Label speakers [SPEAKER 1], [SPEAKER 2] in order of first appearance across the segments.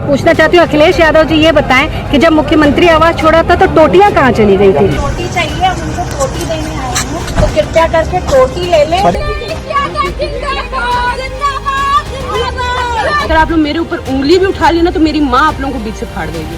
[SPEAKER 1] पूछना चाहती हूँ, अखिलेश यादव जी ये बताएं कि जब मुख्यमंत्री आवास छोड़ा था तो टोटियां कहाँ चली गई थी?
[SPEAKER 2] टोटी चाहिए, हम उनको टोटी देने आए हैं, तो कृपया करके टोटी ले लें।
[SPEAKER 3] अगर आप लोग मेरे ऊपर उंगली भी उठा लेना तो मेरी माँ आप लोगों को बीच से फाड़ देगी।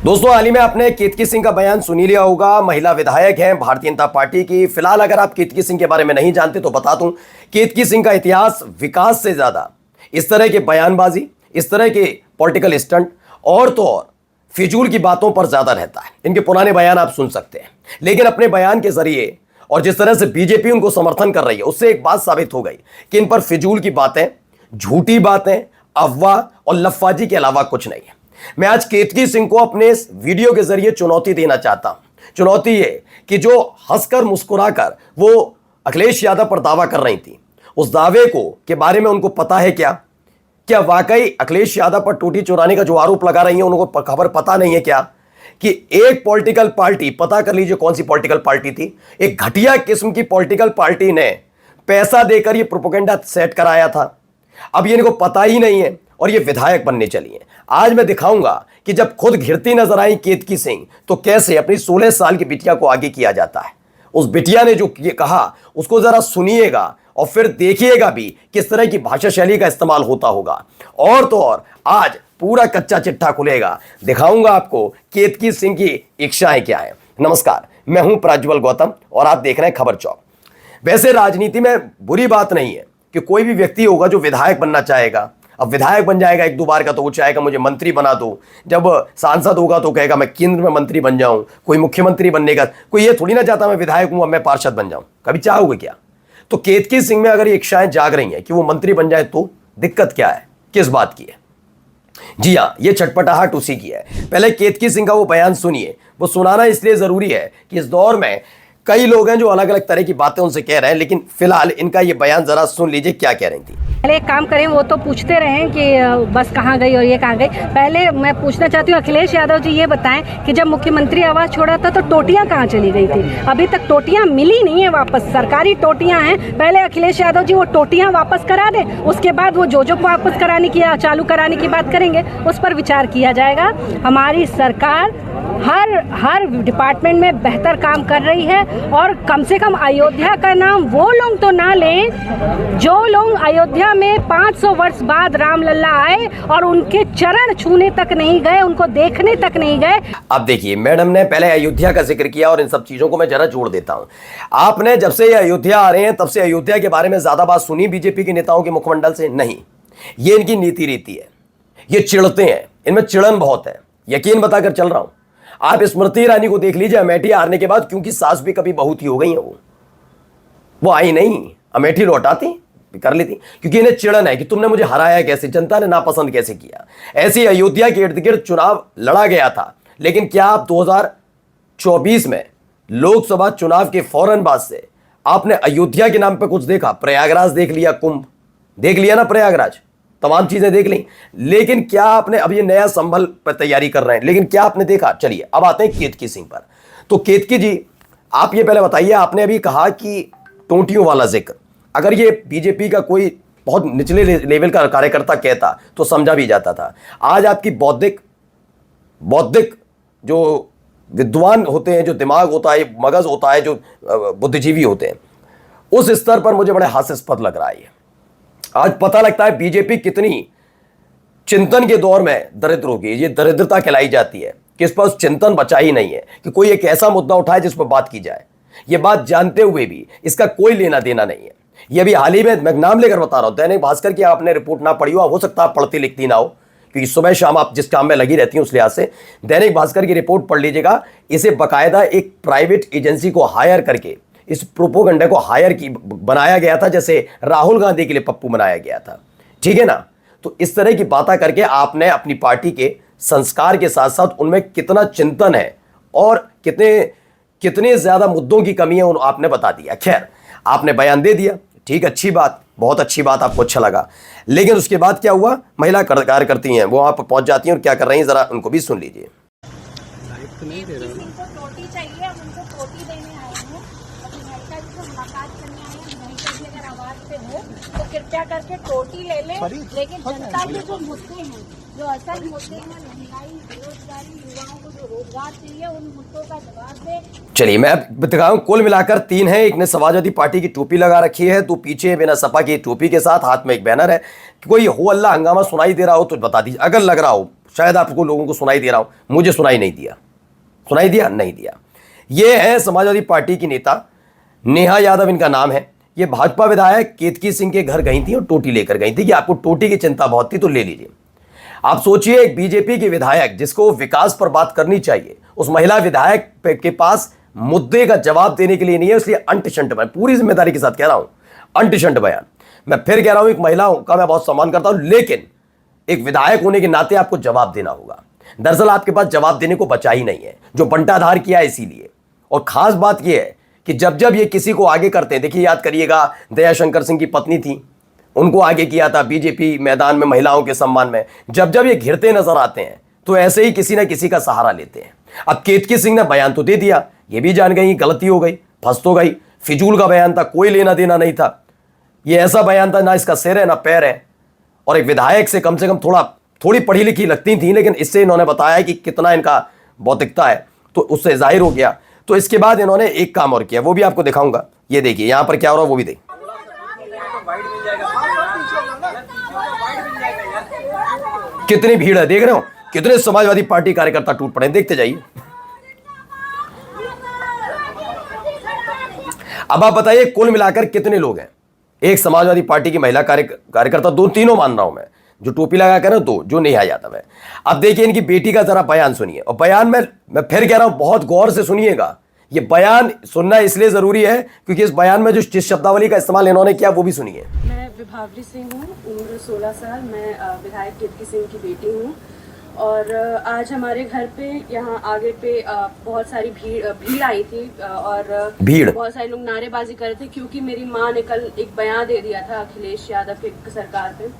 [SPEAKER 4] दोस्तों, हाल ही में आपने केतकी सिंह का बयान सुनी लिया होगा। महिला विधायक हैं भारतीय जनता पार्टी की। फिलहाल अगर आप केतकी सिंह के बारे में नहीं जानते तो बता दूं, केतकी सिंह का इतिहास विकास से ज्यादा इस तरह के बयानबाजी, इस तरह के पॉलिटिकल स्टंट और तो और फिजूल की बातों पर ज्यादा रहता है। इनके पुराने बयान आप सुन सकते हैं, लेकिन अपने बयान के जरिए और जिस तरह से बीजेपी उनको समर्थन कर रही है, उससे एक बात साबित हो गई कि इन पर फिजूल की बातें, झूठी बातें, अफवाह और लफाजी के अलावा कुछ नहीं है। मैं आज केतकी सिंह को अपने इस वीडियो के जरिए चुनौती देना चाहता हूं। चुनौती ये कि जो हंसकर मुस्कुराकर वो अखिलेश यादव पर दावा कर रही थी, उस दावे को के बारे में उनको पता है क्या? क्या वाकई अखिलेश यादव पर टोटी चुराने का जो आरोप लगा रही है उनको खबर पता नहीं है क्या कि एक पॉलिटिकल पार्टी, पता कर लीजिए कौन सी पॉलिटिकल पार्टी थी, एक घटिया किस्म की पॉलिटिकल पार्टी ने पैसा देकर ये प्रोपेगेंडा सेट कराया था। अब ये इनको पता ही नहीं है और ये विधायक बनने चली है। आज मैं दिखाऊंगा कि जब खुद घिरती नजर आई केतकी सिंह तो कैसे अपनी 16 साल की बिटिया को आगे किया जाता है। उस बिटिया ने जो ये कहा उसको जरा सुनिएगा और फिर देखिएगा भी किस तरह की भाषा शैली का इस्तेमाल होता होगा। और तो और आज पूरा कच्चा चिट्ठा खुलेगा। दिखाऊंगा आपको केतकी सिंह की इच्छाएं क्या है। नमस्कार, मैं हूं प्रज्वल गौतम और आप देख रहे हैं खबर चौक। वैसे राजनीति में बुरी बात नहीं है कि कोई भी व्यक्ति होगा जो विधायक बनना चाहेगा। अब विधायक बन जाएगा एक दो बार का तो वो चाहेगा मुझे मंत्री बना दो, जब सांसद होगा तो कहेगा मैं केंद्र में मंत्री बन जाऊं। कोई मुख्यमंत्री बनने का, कोई ये थोड़ी ना चाहता मैं विधायक हूं अब मैं पार्षद बन जाऊं। कभी चाहोगे क्या? तो केतकी सिंह में अगर ये इच्छाएं जाग रही हैं कि वो मंत्री बन जाए तो दिक्कत क्या है, किस बात की है? जी हाँ, ये छटपटाहट उसी की है। पहले केतकी सिंह का वो बयान सुनिए। वो सुनाना इसलिए जरूरी है कि इस दौर में कई लोग हैं जो अलग अलग तरह की बातें उनसे कह रहे हैं, लेकिन फिलहाल इनका ये बयान जरा सुन लीजिए क्या कह रही थी।
[SPEAKER 1] पहले एक काम करें, वो तो पूछते रहे कि बस कहाँ गई और ये कहाँ गई। पहले मैं पूछना चाहती हूँ, अखिलेश यादव जी ये बताएं कि जब मुख्यमंत्री आवास छोड़ा था तो टोटियां कहाँ चली गई थी? अभी तक टोटियां मिली नहीं है वापस, सरकारी टोटियां हैं। पहले अखिलेश यादव जी वो टोटियां वापस करा दें, उसके बाद वो जो वापस कराने की, चालू कराने की बात करेंगे उस पर विचार किया जाएगा। हमारी सरकार हर डिपार्टमेंट में बेहतर काम कर रही है और कम से कम अयोध्या का नाम वो लोग तो ना लें जो लोग अयोध्या में 500 वर्ष बाद रामलला आए और उनके चरण छूने तक नहीं गए, उनको देखने तक नहीं गए।
[SPEAKER 4] अब देखिए, मैडम ने पहले अयोध्या का जिक्र किया और इन सब चीजों को मैं जरा जोड़ देता हूं। आपने जब से ये अयोध्या आ रहे हैं तब से अयोध्या के बारे में ज्यादा बात सुनी बीजेपी के नेताओं के मुखमंडल से? नहीं, ये इनकी नीति रीति है। ये चिढ़ते हैं, इनमें चिड़न बहुत है, यकीन बताकर चल रहा हूं। आप स्मृति ईरानी को देख लीजिए अमेठी हारने के बाद, क्योंकि सास भी कभी बहुत ही हो गई है, वो आई नहीं, अमेठी लौटाती कर लेती, क्योंकि इन्हें चिड़न है कि तुमने मुझे हराया कैसे, जनता ने नापसंद कैसे किया। ऐसे अयोध्या के इर्द गिर्द चुनाव लड़ा गया था, लेकिन क्या आप 2024 में लोकसभा चुनाव के फौरन बाद से आपने अयोध्या के नाम पे कुछ देखा? प्रयागराज देख लिया, कुंभ देख लिया ना, प्रयागराज तमाम चीजें देख ली, लेकिन क्या आपने, अब ये नया संभल पर तैयारी कर रहे हैं, लेकिन क्या आपने देखा? चलिए अब आते हैं केतकी सिंह पर। तो केतकी जी, आप ये पहले बताइए, आपने अभी कहा कि टोटियों वाला जिक्र, अगर ये बीजेपी का कोई बहुत निचले लेवल का कार्यकर्ता कहता तो समझा भी जाता था। आज आपकी बौद्धिक जो विद्वान होते हैं, जो दिमाग होता है, मगज होता है, जो बुद्धिजीवी होते हैं, उस स्तर पर मुझे बड़े हास्यास्पद लग रहा है। आज पता लगता है बीजेपी कितनी चिंतन के दौर में दरिद्र होगी। ये दरिद्रता कहलाई जाती है कि इस पर उस चिंतन बचा ही नहीं है कि कोई एक ऐसा मुद्दा उठाए जिस पर बात की जाए। ये बात जानते हुए भी इसका कोई लेना देना नहीं है। ये भी हाल ही में मैं नाम लेकर बता रहा हूं, दैनिक भास्कर की आपने रिपोर्ट ना पढ़ी हो सकता है पढ़ती लिखती ना हो, क्योंकि सुबह शाम आप जिस काम में लगी रहती हैं उस लिहाज से दैनिक भास्कर की रिपोर्ट पढ़ लीजिएगा। इसे बाकायदा एक प्राइवेट एजेंसी को हायर करके इस प्रोपोगंडे को बनाया गया था, जैसे राहुल गांधी के लिए पप्पू बनाया गया था, ठीक है ना। तो इस तरह की बातें करके आपने अपनी पार्टी के संस्कार के साथ साथ उनमें कितना चिंतन है और कितने ज्यादा मुद्दों की कमी है आपने बता दिया। खैर, आपने बयान दे दिया, ठीक, अच्छी बात, बहुत अच्छी बात, आपको अच्छा लगा। लेकिन उसके बाद क्या हुआ? महिला कार्यकर्ती हैं, वो वहां पर पहुंच जाती हैं और क्या कर रही हैं, जरा उनको भी सुन लीजिए।
[SPEAKER 2] टोटी चाहिए, हम उनको टोटी देने आए हैं। अभी भाई का जो मुलाकात करने आए हैं, भाई का भी अगर आवाज पे हो तो कृपया करके टोटी ले लें। लेकिन जनता के जो मुद्दे हैं जो असल मुद्दे हैं, महंगाई, बेरोजगारी, युवाओं को जो रोजगार चाहिए, उन मुद्दों का जवाब दे।
[SPEAKER 4] चलिए मैं बताऊं, कुल मिलाकर 3 है। एक ने समाजवादी पार्टी की टोपी लगा रखी है, तो पीछे बिना सपा की टोपी के साथ हाथ में एक बैनर है। कोई हो अल्लाह हंगामा सुनाई दे रहा हो तो बता दीजिए, अगर लग रहा हो शायद आपको लोगों को सुनाई दे रहा हो, मुझे सुनाई नहीं दिया। सुनाई दिया? नहीं दिया। ये है समाजवादी पार्टी की नेता नेहा यादव, इनका नाम है। ये भाजपा विधायक केतकी सिंह के घर गई थी और टोटी लेकर गई थी कि आपको टोटी की चिंता बहुत थी तो ले लीजिए। आप सोचिए, एक बीजेपी के विधायक जिसको विकास पर बात करनी चाहिए, उस महिला विधायक के पास मुद्दे का जवाब देने के लिए नहीं है, इसलिए अंट-शंट बयान, पूरी जिम्मेदारी के साथ कह रहा हूं, अंट-शंट बयान। मैं फिर कह रहा हूं, एक महिला का मैं बहुत सम्मान करता हूं, लेकिन एक विधायक होने के नाते आपको जवाब देना होगा। दरअसल आपके पास जवाब देने को बचा ही नहीं है, जो बंटाधार किया इसीलिए। और खास बात यह है कि जब जब ये किसी को आगे करते हैं, देखिए याद करिएगा, दयाशंकर सिंह की पत्नी थी, उनको आगे किया था बीजेपी मैदान में महिलाओं के सम्मान में। जब जब ये घिरते नजर आते हैं तो ऐसे ही किसी ना किसी का सहारा लेते हैं। अब केतकी सिंह ने बयान तो दे दिया, ये भी जान गई गलती हो गई, फंस तो गई, फिजूल का बयान था, कोई लेना देना नहीं था। ये ऐसा बयान था, ना इसका सिर है ना पैर है, और एक विधायक से कम थोड़ी पढ़ी लिखी लगती थी, लेकिन इससे इन्होंने बताया कि कितना इनका बौद्धिकता है, तो उससे जाहिर हो गया। तो इसके बाद इन्होंने एक काम और किया, वो भी आपको दिखाऊंगा। ये देखिए यहां पर क्या हो रहा है, वो भी देखिए। कितनी भीड़ है, देख रहे हो, कितने समाजवादी पार्टी कार्यकर्ता टूट पड़े, देखते जाइए। अब आप बताइए कुल मिलाकर कितने लोग हैं। एक समाजवादी पार्टी की महिला कार्यकर्ता, दो तीनों मान रहा हूं मैं, जो टोपी लगा कर, दो जो नेहा यादव है। अब देखिए इनकी बेटी का जरा बयान सुनिए, और बयान में मैं फिर कह रहा हूं बहुत गौर से सुनिएगा। ये बयान सुनना इसलिए जरूरी है क्योंकि इस बयान में जिस शब्दावली का इस्तेमाल इन्होंने किया वो भी सुनिए।
[SPEAKER 3] मैं विभावरी सिंह हूँ, उम्र 16 साल। मैं विधायक केतकी सिंह की बेटी हूँ, और आज हमारे घर पे यहाँ आगे पे बहुत सारी भीड़ आई थी, और
[SPEAKER 4] भीड़,
[SPEAKER 3] बहुत सारे लोग नारेबाजी कर रहे थे, क्योंकि मेरी माँ ने कल एक बयान दे दिया था अखिलेश यादव की सरकार पे।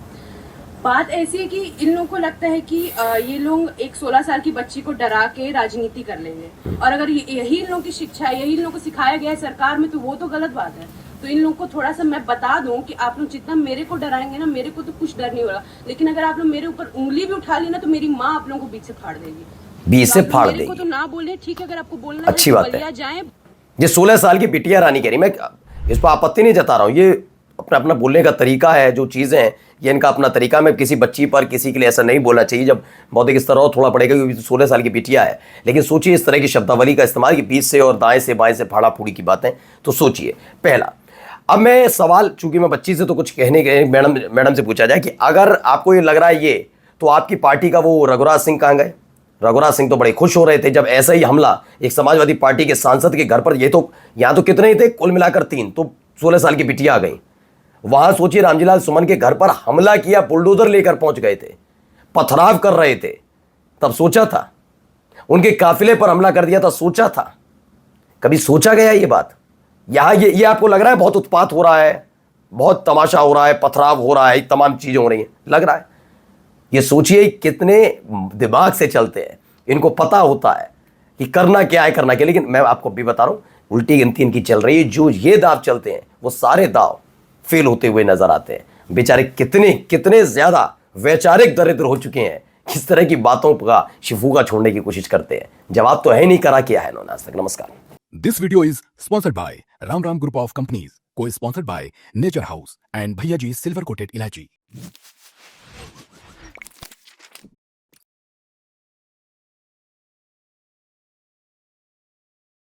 [SPEAKER 3] बात ऐसी है कि इन लोगों को लगता है कि ये लोग एक 16 साल की बच्ची को डरा के राजनीति कर लेंगे, और अगर यही इन लोगों की शिक्षा है, यही इन लोगों को सिखाया गया है सरकार में, तो वो तो गलत बात है। तो इन लोगों को थोड़ा सा मैं बता दूं कि आप लोग जितना मेरे को डराएंगे ना, मेरे को तो कुछ डर नहीं होगा, लेकिन अगर आप लोग मेरे ऊपर उंगली भी उठा ली ना, तो मेरी माँ आप लोगों को बीच से फाड़ देगी,
[SPEAKER 4] बीच से फाड़ देगी।
[SPEAKER 3] मेरे को तो ना बोले, ठीक है, अगर आपको बोलना
[SPEAKER 4] अच्छी बात है।
[SPEAKER 3] जाए।
[SPEAKER 4] ये 16 साल की बिटिया रानी कह रही, मैं इस पर आपत्ति नहीं जता रहा हूं, ये अपना बोलने का तरीका है, जो चीजें हैं ये इनका अपना तरीका। में किसी बच्ची पर किसी के लिए ऐसा नहीं बोलना चाहिए, जब बौद्धिक स्तर और थोड़ा पड़ेगा, क्योंकि 16 साल की बिटिया है। लेकिन सोचिए इस तरह की शब्दावली का इस्तेमाल कि बीच से और दाएं से बाएं से फाड़ा फूड़ी की बातें, तो सोचिए। पहला, अब मैं सवाल, चूंकि मैं बच्ची से तो कुछ कहने के, मैडम से पूछा जाए कि अगर आपको ये लग रहा है ये, तो आपकी पार्टी का वो रघुराज सिंह कहाँ गए? रघुराज सिंह तो बड़े खुश हो रहे थे जब ऐसा ही हमला एक समाजवादी पार्टी के सांसद के घर पर, ये तो यहाँ तो कितने ही थे, कुल मिलाकर 3, तो 16 साल की बिटिया आ गई। वहां सोचिए रामजीलाल सुमन के घर पर हमला किया, बुलडोजर लेकर पहुंच गए थे, पथराव कर रहे थे, तब सोचा था? उनके काफिले पर हमला कर दिया था, सोचा था? कभी सोचा गया ये बात? यहां ये आपको लग रहा है बहुत उत्पात हो रहा है, बहुत तमाशा हो रहा है, पथराव हो रहा है, तमाम चीजें हो रही हैं, लग रहा है? ये सोचिए कितने दिमाग से चलते हैं, इनको पता होता है कि करना क्या है, करना क्या। लेकिन मैं आपको भी बता रहा हूं, उल्टी गिनती इनकी चल रही है। जो ये दाव चलते हैं वो सारे दाव फेल होते हुए नजर आते हैं। बेचारे कितने ज्यादा वैचारिक दरिद्र हो चुके हैं, किस तरह की बातों का शिफूगा छोड़ने की कोशिश करते हैं। जवाब तो है नहीं, करा क्या है इन्होंने आज तक। नमस्कार।
[SPEAKER 5] This video is sponsored by Ram Group of Companies, co-sponsored by Nature House and Bhaiya Ji Silver Coated Ilachi.